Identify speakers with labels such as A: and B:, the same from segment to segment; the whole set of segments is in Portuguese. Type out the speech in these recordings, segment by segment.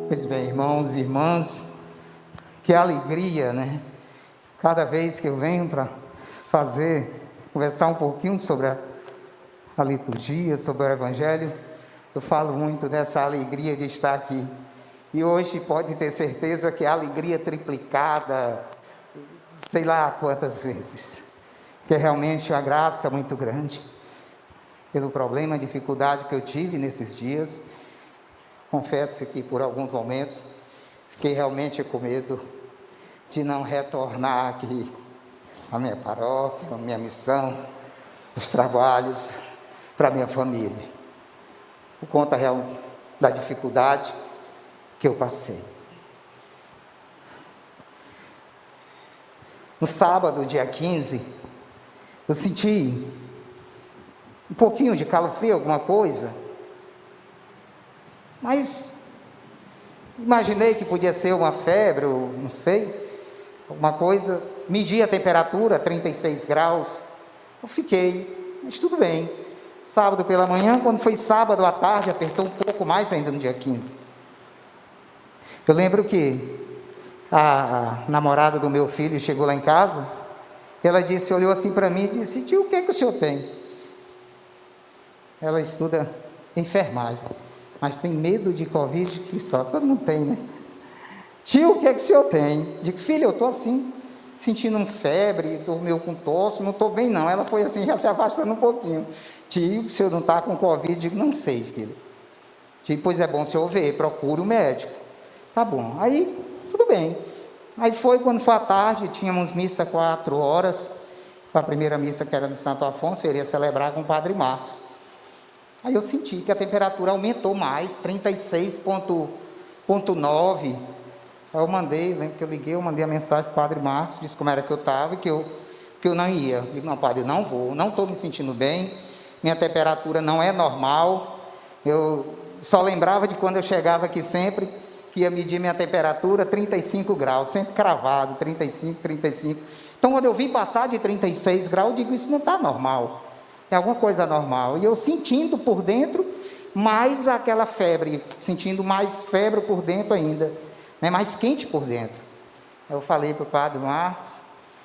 A: Pois bem, irmãos e irmãs, que alegria, né? Cada vez que eu venho para conversar um pouquinho sobre a liturgia, sobre o Evangelho, eu falo muito dessa alegria de estar aqui. E hoje pode ter certeza que a alegria triplicada, sei lá quantas vezes, que é realmente uma graça muito grande, pelo problema, dificuldade que eu tive nesses dias. Confesso que por alguns momentos fiquei realmente com medo de não retornar aqui à minha paróquia, à minha missão, os trabalhos, para a minha família, por conta real da dificuldade que eu passei. No sábado, dia 15, eu senti um pouquinho de calafrio, alguma coisa, mas imaginei que podia ser uma febre, ou não sei, alguma coisa. Medi a temperatura, 36 graus. Eu fiquei, mas tudo bem. Sábado pela manhã, quando foi sábado à tarde, apertou um pouco mais ainda no dia 15. Eu lembro que a namorada do meu filho chegou lá em casa, ela disse, olhou assim para mim e disse, tio, o que é que o senhor tem? Ela estuda enfermagem, mas tem medo de Covid que só, todo mundo tem, né? Tio, o que é que o senhor tem? Digo, filho, eu estou assim, sentindo um febre, estou meio com tosse, não estou bem não. Ela foi assim, já se afastando um pouquinho. Tio, o senhor não está com Covid? Digo, não sei, filho. Digo, pois é bom o senhor ver, procure o médico. Tá bom, aí, tudo bem. Aí foi, quando foi à tarde, tínhamos missa 4 horas, foi a primeira missa que era no Santo Afonso, eu iria celebrar com o Padre Marcos. Aí eu senti que a temperatura aumentou mais, 36,9. Aí eu mandei, lembro que eu liguei, eu mandei a mensagem para o Padre Marcos, disse como era que eu estava e que eu não ia. Eu digo, não, padre, eu não vou, não estou me sentindo bem, minha temperatura não é normal. Eu só lembrava de quando eu chegava aqui sempre, que ia medir minha temperatura, 35 graus, sempre cravado, 35, 35. Então, quando eu vim passar de 36 graus, eu digo, isso não está normal. É alguma coisa normal. E eu sentindo por dentro mais aquela febre, sentindo mais febre por dentro ainda, né, mais quente por dentro. Eu falei para o Padre Marcos,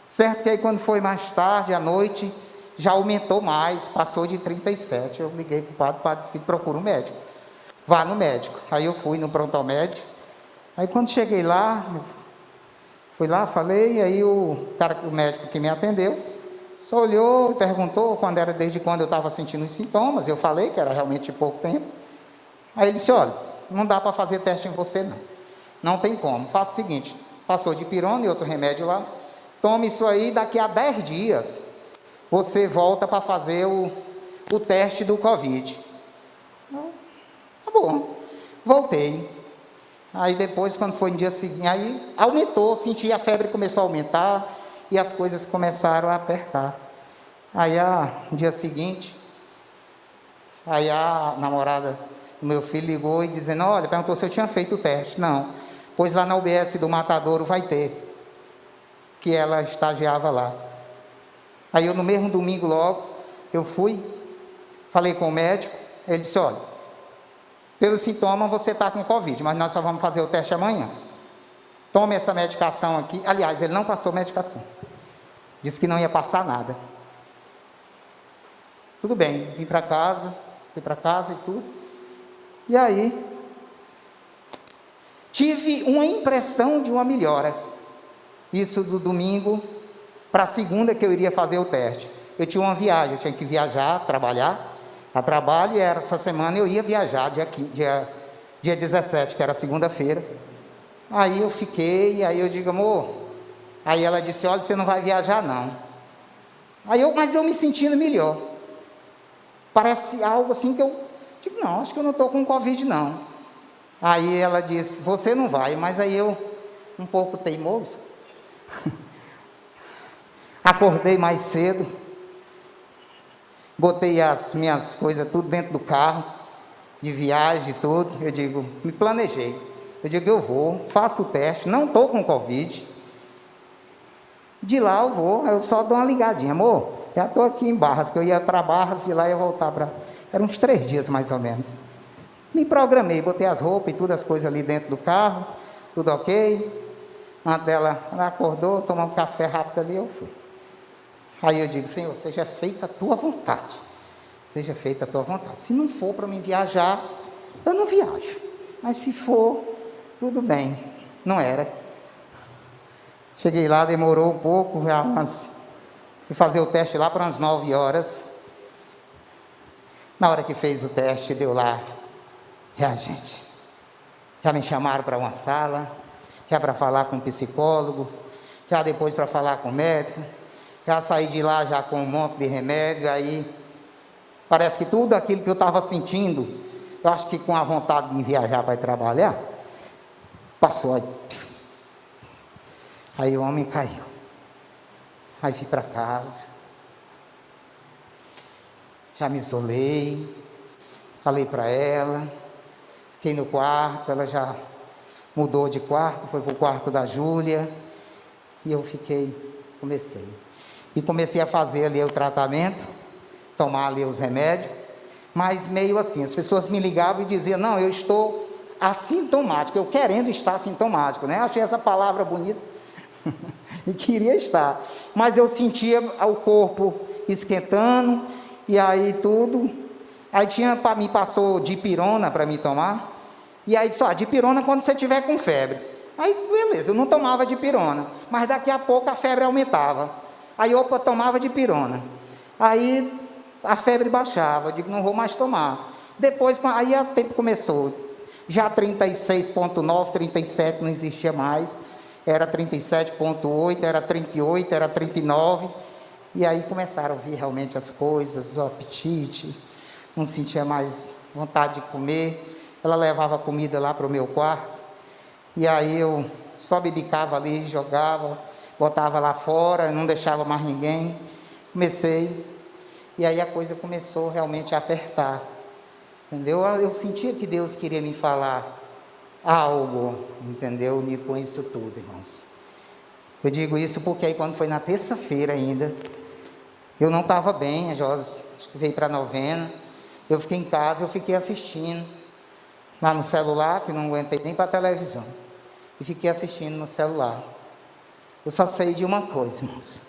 A: certo que aí quando foi mais tarde, à noite, já aumentou mais, passou de 37. Eu liguei para o Padre, filho, procura um médico, vá no médico. Aí eu fui no prontomédico, aí quando cheguei lá, fui lá, falei, aí o médico que me atendeu, só olhou e perguntou desde quando eu estava sentindo os sintomas. Eu falei que era realmente pouco tempo. Aí ele disse, olha, não dá para fazer teste em você não. Não tem como. Faça o seguinte, passou dipirona e outro remédio lá. Tome isso aí, daqui a 10 dias, você volta para fazer o teste do Covid. Tá bom. Voltei. Aí depois, quando foi no dia seguinte, aí aumentou, senti a febre começou a aumentar, e as coisas começaram a apertar. Aí, no dia seguinte, aí a namorada do meu filho ligou e dizendo, olha, perguntou se eu tinha feito o teste. Não, pois lá na UBS do Matadouro vai ter, que ela estagiava lá. Aí eu, no mesmo domingo logo, eu fui, falei com o médico, ele disse, olha, pelo sintoma você está com Covid, mas nós só vamos fazer o teste amanhã. Tome essa medicação aqui. Aliás, ele não passou medicação. Disse que não ia passar nada. Tudo bem, fui para casa e tudo. E aí, tive uma impressão de uma melhora. Isso do domingo para a segunda que eu iria fazer o teste. Eu tinha uma viagem, eu tinha que viajar, trabalhar, a trabalho, e essa semana eu ia viajar, dia 17, que era segunda-feira. Aí eu fiquei, aí eu digo, amor, aí ela disse, olha, você não vai viajar não. Mas eu me sentindo melhor. Parece algo assim que eu digo, não, acho que eu não estou com Covid não. Aí ela disse, você não vai, mas aí eu, um pouco teimoso, acordei mais cedo, botei as minhas coisas tudo dentro do carro, de viagem e tudo, eu digo, me planejei. Eu digo, eu vou, faço o teste, não estou com Covid. De lá eu vou, eu só dou uma ligadinha, amor, já estou aqui em Barras, que eu ia para Barras e lá ia voltar para... Eram uns 3 dias mais ou menos. Me programei, botei as roupas e todas as coisas ali dentro do carro, tudo ok. Antes dela, ela acordou, tomou um café rápido ali, eu fui. Aí eu digo, Senhor, seja feita a tua vontade. Seja feita a tua vontade. Se não for para mim viajar, eu não viajo. Mas se for, tudo bem. Não era. Cheguei lá, demorou um pouco, fui fazer o teste lá para umas 9 horas. Na hora que fez o teste, deu lá reagente. Já me chamaram para uma sala, já para falar com um psicólogo, já depois para falar com o médico, já saí de lá já com um monte de remédio, aí parece que tudo aquilo que eu estava sentindo, eu acho que com a vontade de viajar para ir trabalhar, passou aí. Aí o homem caiu. Aí fui para casa, já me isolei, falei para ela, fiquei no quarto, ela já mudou de quarto, foi para o quarto da Júlia, e eu comecei a fazer ali o tratamento, tomar ali os remédios, mas meio assim, as pessoas me ligavam e diziam, não, eu estou assintomático, eu querendo estar assintomático, né? Achei essa palavra bonita, e queria estar, mas eu sentia o corpo esquentando, e aí tudo, aí me passou dipirona para me tomar, e aí disse, dipirona quando você estiver com febre. Aí beleza, eu não tomava dipirona, mas daqui a pouco a febre aumentava, aí opa, tomava dipirona, aí a febre baixava, eu digo, não vou mais tomar. Depois, aí o tempo começou, já 36,9, 37 não existia mais, era 37,8, era 38, era 39, e aí começaram a vir realmente as coisas, o apetite, não sentia mais vontade de comer, ela levava a comida lá para o meu quarto, e aí eu só bibicava ali, jogava, botava lá fora, não deixava mais ninguém, e aí a coisa começou realmente a apertar, entendeu? Eu sentia que Deus queria me falar algo, entendeu? Com isso tudo, irmãos. Eu digo isso porque aí quando foi na terça-feira ainda, eu não estava bem, a Josi veio para a novena, eu fiquei em casa, eu fiquei assistindo, lá no celular, que não aguentei nem para a televisão, e fiquei assistindo no celular. Eu só sei de uma coisa, irmãos.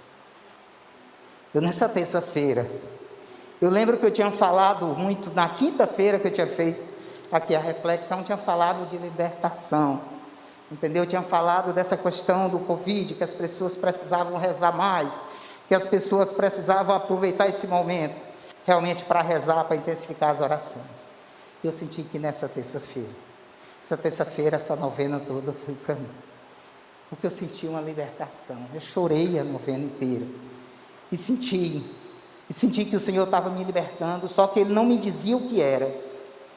A: Eu nessa terça-feira, eu lembro que eu tinha falado muito, na quinta-feira que eu tinha feito aqui a reflexão, tinha falado de libertação, entendeu? Eu tinha falado dessa questão do Covid, que as pessoas precisavam rezar mais, que as pessoas precisavam aproveitar esse momento, realmente para rezar, para intensificar as orações. Eu senti que nessa terça-feira, essa novena toda foi para mim, porque eu senti uma libertação, eu chorei a novena inteira, e senti que o Senhor estava me libertando, só que Ele não me dizia o que era.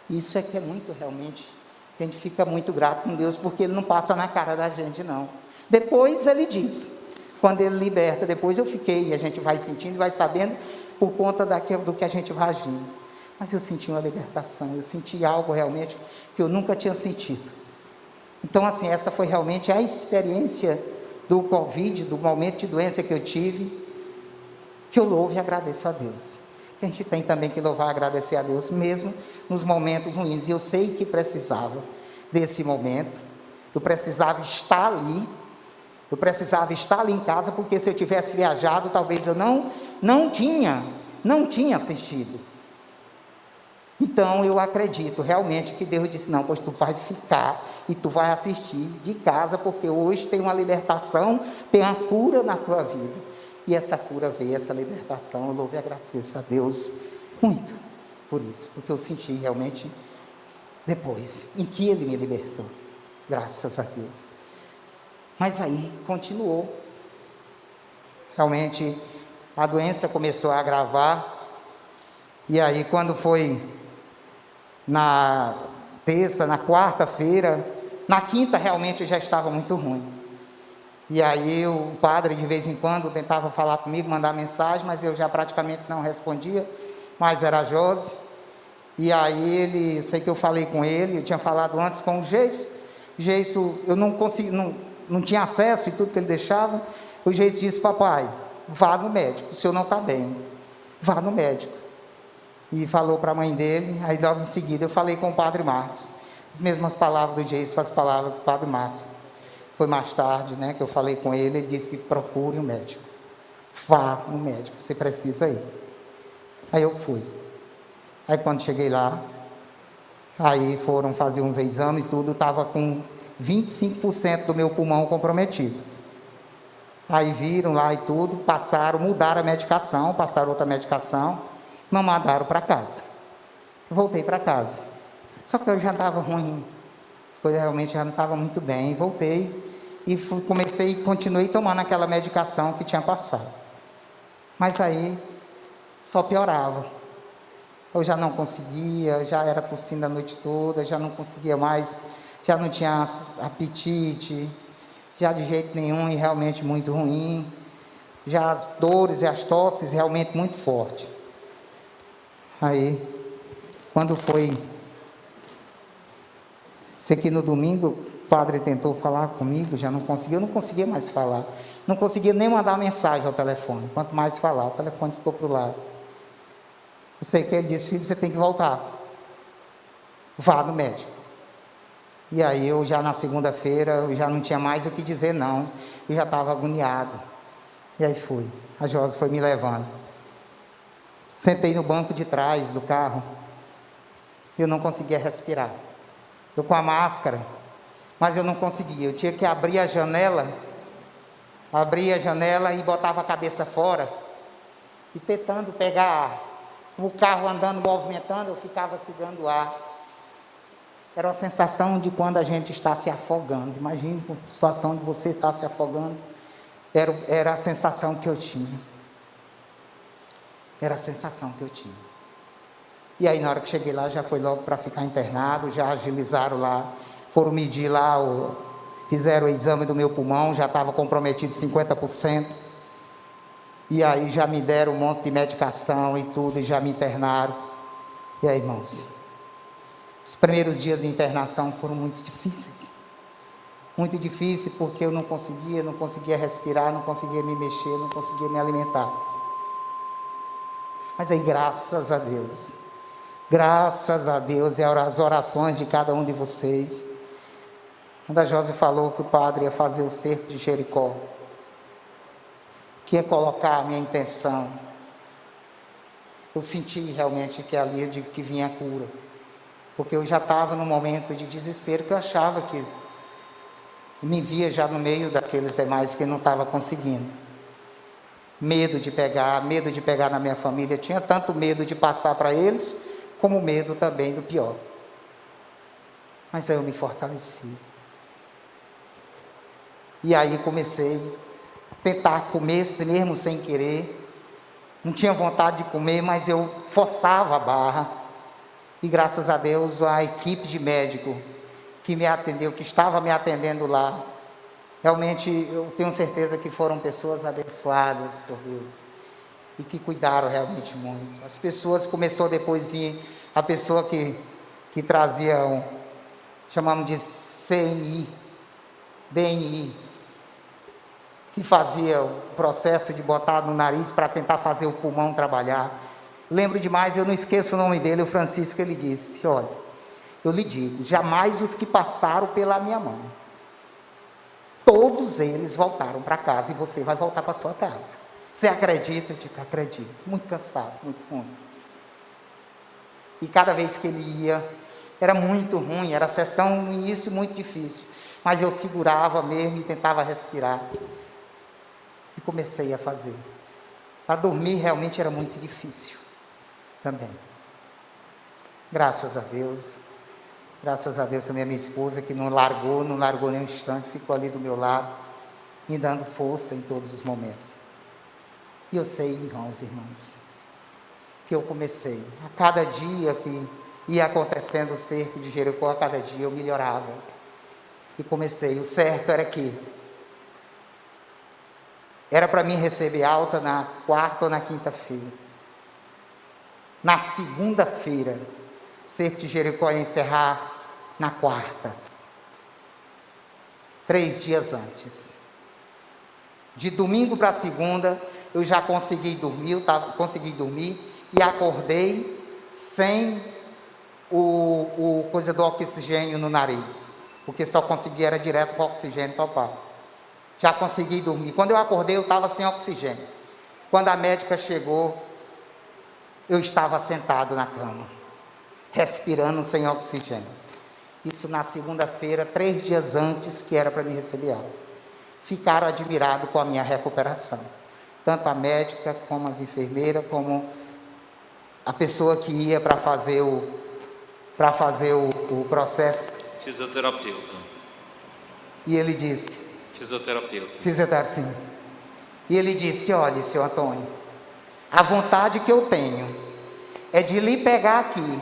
A: Isso é que é muito realmente, a gente fica muito grato com Deus, porque Ele não passa na cara da gente, não. Depois Ele diz, quando Ele liberta, depois eu fiquei, e a gente vai sentindo, vai sabendo, por conta do que a gente vai agindo. Mas eu senti uma libertação, eu senti algo realmente que eu nunca tinha sentido. Então assim, essa foi realmente a experiência do Covid, do momento de doença que eu tive, que eu louvo e agradeço a Deus. A gente tem também que louvar e agradecer a Deus, mesmo nos momentos ruins, e eu sei que precisava desse momento, eu precisava estar ali em casa, porque se eu tivesse viajado, talvez eu não tinha assistido. Então eu acredito realmente que Deus disse, não, pois tu vai ficar e tu vai assistir de casa, porque hoje tem uma libertação, tem uma cura na tua vida. E essa cura veio, essa libertação, eu louvo e agradeço a Deus muito por isso, porque eu senti realmente depois, em que Ele me libertou, graças a Deus. Mas aí, continuou, realmente, a doença começou a agravar, e aí quando foi na terça, na quarta-feira, na quinta realmente já estava muito ruim. E aí o padre de vez em quando tentava falar comigo, mandar mensagem, mas eu já praticamente não respondia, mas era a Josi. E aí sei que eu falei com ele, eu tinha falado antes com o Geiso, eu não tinha acesso e tudo que ele deixava. O Geiso disse, papai, vá no médico, o senhor não está bem, vá no médico. e falou para a mãe dele. Aí logo em seguida eu falei com o padre Marcos. As mesmas palavras do Jason, as palavras do padre Marcos. Foi mais tarde, né, que eu falei com ele, ele disse, procure um médico. Vá no médico, você precisa ir. Aí eu fui. Aí quando cheguei lá, aí foram fazer uns exames e tudo, estava com 25% do meu pulmão comprometido. Aí viram lá e tudo, passaram, mudaram a medicação, passaram outra medicação, me mandaram para casa. Voltei para casa. Só que eu já estava ruim, as coisas realmente já não estavam muito bem. Voltei e continuei tomando aquela medicação que tinha passado. Mas aí só piorava. Eu já não conseguia, já era tossindo a noite toda, já não conseguia mais, já não tinha apetite, já de jeito nenhum e realmente muito ruim. Já as dores e as tosses realmente muito fortes. Aí, quando foi... Sei que no domingo o padre tentou falar comigo, já não conseguia, eu não conseguia mais falar. Não conseguia nem mandar mensagem ao telefone, quanto mais falar, o telefone ficou para o lado. Eu sei que ele disse, filho, você tem que voltar. Vá no médico. E aí eu já na segunda-feira, eu já não tinha mais o que dizer não. Eu já estava agoniado. E aí fui. A Josi foi me levando. Sentei no banco de trás do carro. Eu não conseguia respirar. Eu com a máscara, mas eu não conseguia. Eu tinha que abrir a janela e botava a cabeça fora. E tentando pegar ar. O carro andando, movimentando, eu ficava segurando o ar. Era uma sensação de quando a gente está se afogando. Imagine a situação de você estar se afogando. Era a sensação que eu tinha. Era a sensação que eu tinha. E aí, na hora que cheguei lá, já foi logo para ficar internado, já agilizaram lá, foram medir lá, fizeram o exame do meu pulmão, já estava comprometido 50%. E aí já me deram um monte de medicação e tudo, e já me internaram. E aí, irmãos, os primeiros dias de internação foram muito difíceis. Muito difícil porque eu não conseguia respirar, não conseguia me mexer, não conseguia me alimentar. Mas aí, graças a Deus e as orações de cada um de vocês, quando a Josi falou que o padre ia fazer o cerco de Jericó, que ia colocar a minha intenção, eu senti realmente que ali que vinha a cura, porque eu já estava num momento de desespero, que eu achava que me via já no meio daqueles demais que não estava conseguindo. Medo de pegar na minha família, tinha tanto medo de passar para eles, como medo também do pior. Mas aí eu me fortaleci. E aí comecei a tentar comer mesmo sem querer. Não tinha vontade de comer, mas eu forçava a barra. E graças a Deus, a equipe de médico que me atendeu, que estava me atendendo lá, realmente eu tenho certeza que foram pessoas abençoadas por Deus. E que cuidaram realmente muito. As pessoas, começou depois a vir a pessoa que trazia, chamamos de DNI, que fazia o processo de botar no nariz para tentar fazer o pulmão trabalhar. Lembro demais, eu não esqueço o nome dele, o Francisco, ele disse, olha, eu lhe digo, jamais os que passaram pela minha mão, todos eles voltaram para casa e você vai voltar para sua casa. Você acredita? Eu digo, acredito. Muito cansado, muito ruim. E cada vez que ele ia, era muito ruim, era a sessão no início muito difícil. Mas eu segurava mesmo e tentava respirar. E comecei a fazer. Para dormir realmente era muito difícil também. Graças a Deus também a minha esposa, que não largou nem um instante, ficou ali do meu lado, me dando força em todos os momentos. E eu sei, irmãos e irmãs, que eu comecei, a cada dia que ia acontecendo o cerco de Jericó, a cada dia eu melhorava. E comecei, o certo era que era para mim receber alta na quarta ou na quinta-feira. Na segunda-feira, o cerco de Jericó ia encerrar na quarta. 3 dias antes. De domingo para segunda, eu já consegui dormir, e acordei sem o coisa do oxigênio no nariz, porque só conseguia era direto com o oxigênio total. Já consegui dormir. Quando eu acordei, eu estava sem oxigênio. Quando a médica chegou, eu estava sentado na cama, respirando sem oxigênio. Isso na segunda-feira, 3 dias antes que era para me receber alta. Ficaram admirados com a minha recuperação. Tanto a médica, como as enfermeiras, como a pessoa que ia para fazer o processo.
B: Fisioterapeuta.
A: E ele disse...
B: Fisioterapeuta.
A: Sim. E ele disse, olha, seu Antônio, a vontade que eu tenho é de lhe pegar aqui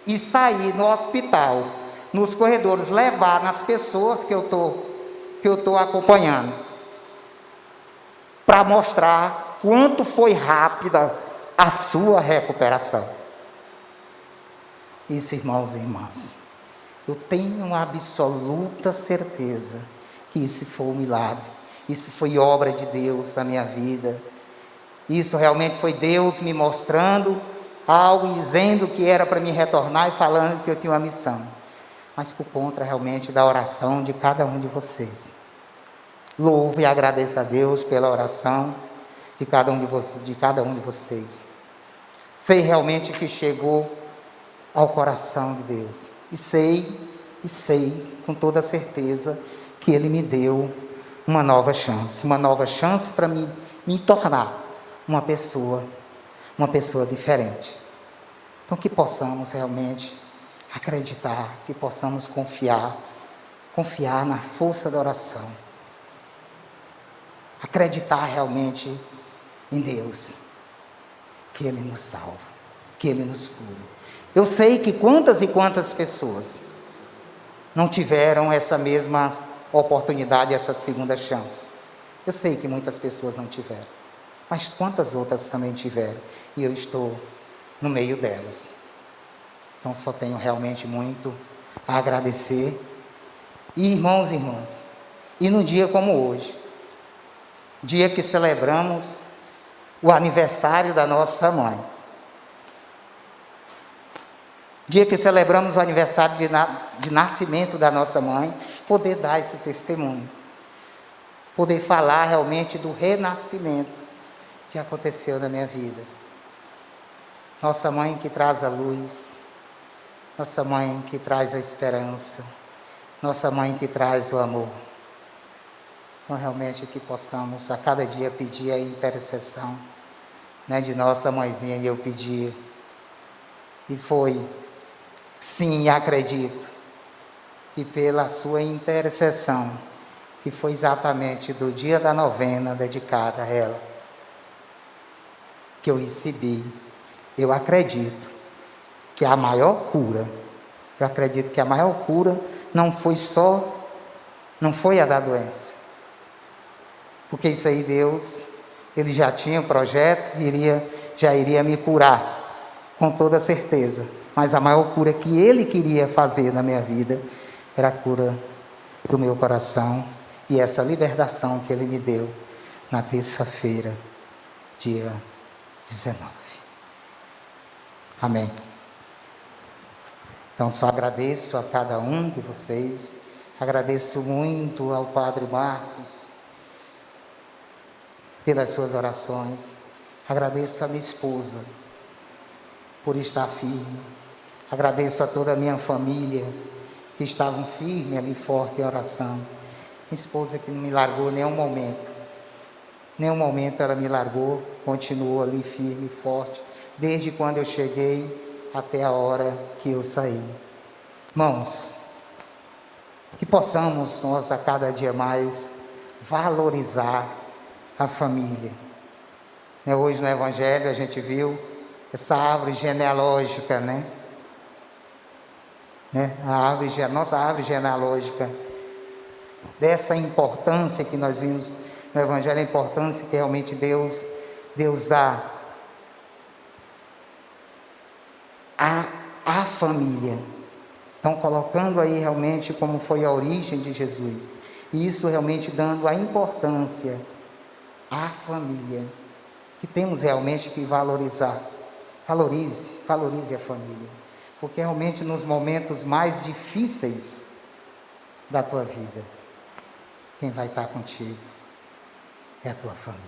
A: e sair no hospital, nos corredores, levar nas pessoas que eu tô acompanhando, para mostrar quanto foi rápida a sua recuperação. Isso, irmãos e irmãs, eu tenho uma absoluta certeza que isso foi um milagre, isso foi obra de Deus na minha vida. Isso realmente foi Deus me mostrando algo e dizendo que era para me retornar e falando que eu tinha uma missão. Mas por conta realmente da oração de cada um de vocês. Louvo e agradeço a Deus pela oração de cada um de vocês. Sei realmente que chegou ao coração de Deus. E sei com toda certeza que Ele me deu uma nova chance para me tornar uma pessoa diferente. Então que possamos realmente acreditar, que possamos confiar na força da oração, acreditar realmente em Deus, que Ele nos salva, que Ele nos cura. Eu sei que quantas e quantas pessoas não tiveram essa mesma oportunidade, essa segunda chance. Eu sei que muitas pessoas não tiveram, mas quantas outras também tiveram, e eu estou no meio delas. Então só tenho realmente muito a agradecer. E irmãos e irmãs, e no dia como hoje, dia que celebramos o aniversário da nossa mãe, dia que celebramos o aniversário de nascimento da nossa mãe, poder dar esse testemunho, poder falar realmente do renascimento que aconteceu na minha vida. Nossa mãe que traz a luz, nossa mãe que traz a esperança, nossa mãe que traz o amor. Então realmente que possamos a cada dia pedir a intercessão, né, de nossa mãezinha, e eu pedia, e foi, sim, acredito, que pela sua intercessão, que foi exatamente do dia da novena dedicada a ela, que eu recebi, eu acredito que a maior cura, não foi a da doença, porque isso aí Deus, Ele já tinha o projeto, já iria me curar, com toda certeza, mas a maior cura que Ele queria fazer na minha vida, era a cura do meu coração, e essa libertação que Ele me deu, na terça-feira, dia 19. Amém. Então só agradeço a cada um de vocês, agradeço muito ao Padre Marcos, pelas suas orações, agradeço a minha esposa, por estar firme, agradeço a toda a minha família, que estavam firmes ali, forte em oração, minha esposa que não me largou nenhum momento ela me largou, continuou ali firme e forte, desde quando eu cheguei, até a hora que eu saí. Irmãos, que possamos nós a cada dia mais valorizar a família. Hoje no Evangelho a gente viu essa árvore genealógica, nossa árvore genealógica, dessa importância que nós vimos no Evangelho, a importância que realmente Deus dá à família. Então, colocando aí realmente como foi a origem de Jesus. E isso realmente dando a importância à família, que temos realmente que valorizar. Valorize a família. Porque realmente nos momentos mais difíceis da tua vida, quem vai estar contigo é a tua família.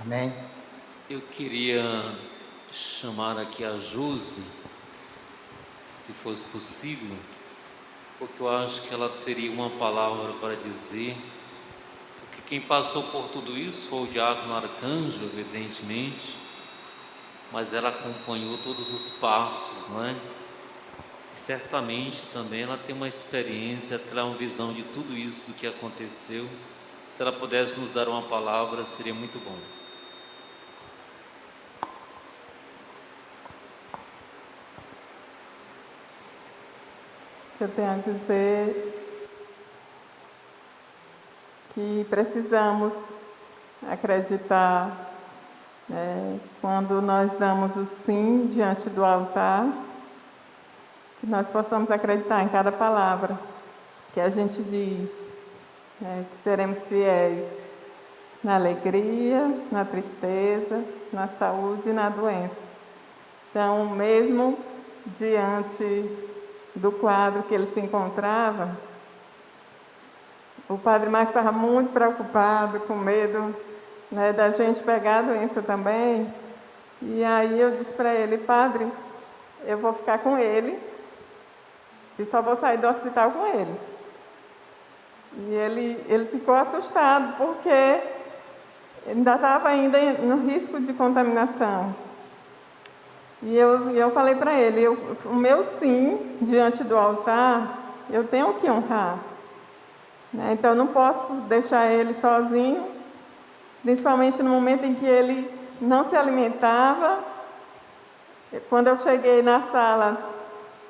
A: Amém?
B: Eu queria chamar aqui a Josi, se fosse possível, porque eu acho que ela teria uma palavra para dizer, porque quem passou por tudo isso foi o diácono Arcanjo, evidentemente, mas ela acompanhou todos os passos, não é? E certamente também ela tem uma experiência, terá uma visão de tudo isso do que aconteceu. Se ela pudesse nos dar uma palavra, seria muito bom.
C: Eu tenho a dizer que precisamos acreditar, quando nós damos o sim diante do altar, que nós possamos acreditar em cada palavra que a gente diz, que seremos fiéis na alegria, na tristeza, na saúde e na doença. Então, mesmo diante do quadro que ele se encontrava, o padre Marcos estava muito preocupado, com medo, da gente pegar a doença também. E aí eu disse para ele: padre, eu vou ficar com ele e só vou sair do hospital com ele. E ele ficou assustado, porque ele ainda estava no risco de contaminação. E eu falei para ele: o meu sim diante do altar, eu tenho que honrar. Então eu não posso deixar ele sozinho, principalmente no momento em que ele não se alimentava. Quando eu cheguei na sala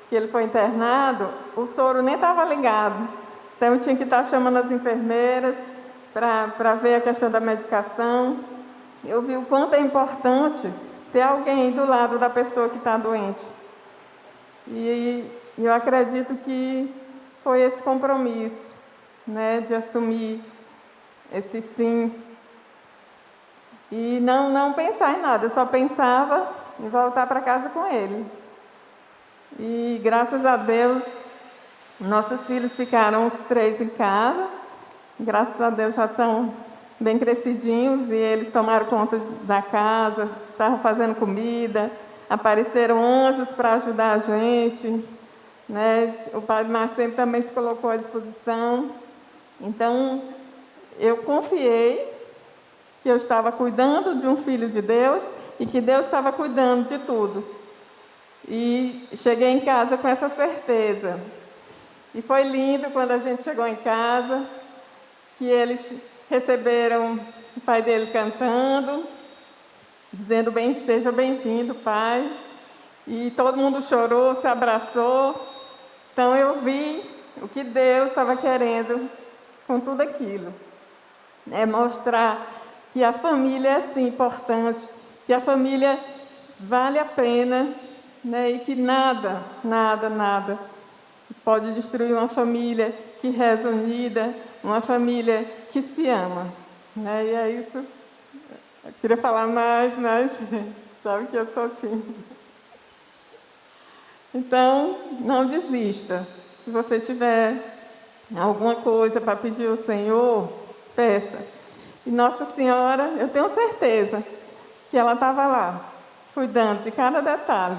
C: que ele foi internado, o soro nem estava ligado. Então eu tinha que estar chamando as enfermeiras para ver a questão da medicação. Eu vi o quanto é importante ter alguém do lado da pessoa que está doente. E eu acredito que foi esse compromisso, de assumir esse sim. E não pensar em nada, eu só pensava em voltar para casa com ele. E graças a Deus, nossos filhos ficaram os 3 em casa. Graças a Deus já estão bem crescidinhos e eles tomaram conta da casa, estavam fazendo comida, apareceram anjos para ajudar a gente, O padre Marcelo também se colocou à disposição. Então, eu confiei que eu estava cuidando de um filho de Deus e que Deus estava cuidando de tudo. E cheguei em casa com essa certeza. E foi lindo quando a gente chegou em casa, que eles receberam o pai dele cantando, dizendo: seja bem-vindo, pai. E todo mundo chorou, se abraçou. Então eu vi o que Deus estava querendo com tudo aquilo. Mostrar que a família é assim importante, que a família vale a pena, e que nada pode destruir uma família que reza unida, uma família que se ama. E é isso. Eu queria falar mais, mas sabe que eu sou tímida. Então, não desista. Se você tiver alguma coisa para pedir ao Senhor, peça. E Nossa Senhora, eu tenho certeza que ela estava lá, cuidando de cada detalhe.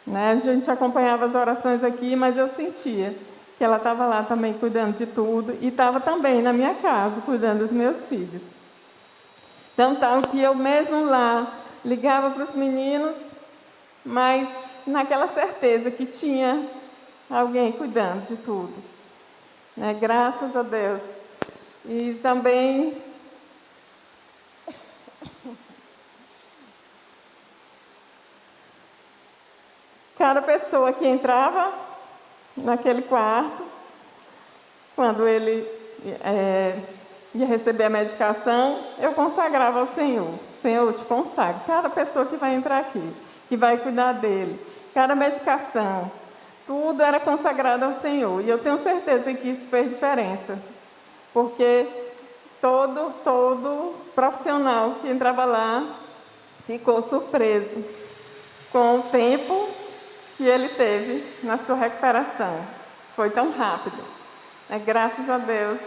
C: A gente acompanhava as orações aqui, mas eu sentia que ela estava lá também cuidando de tudo e estava também na minha casa, cuidando dos meus filhos. Então, tal que eu mesmo lá ligava para os meninos, mas naquela certeza que tinha alguém cuidando de tudo. Graças a Deus. E também cada pessoa que entrava naquele quarto, quando ele ia receber a medicação, eu consagrava ao Senhor. Senhor, eu te consagro. Cada pessoa que vai entrar aqui, que vai cuidar dele, cada medicação, tudo era consagrado ao Senhor. E eu tenho certeza que isso fez diferença. Porque todo profissional que entrava lá ficou surpreso com o tempo que ele teve na sua recuperação. Foi tão rápido. Graças a Deus.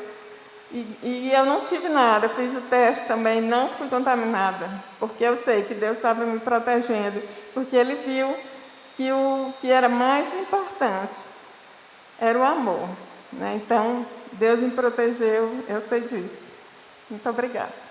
C: E eu não tive nada, fiz o teste também, não fui contaminada, porque eu sei que Deus estava me protegendo, porque Ele viu que o que era mais importante era o amor, né? Então, Deus me protegeu, eu sei disso. Muito obrigada.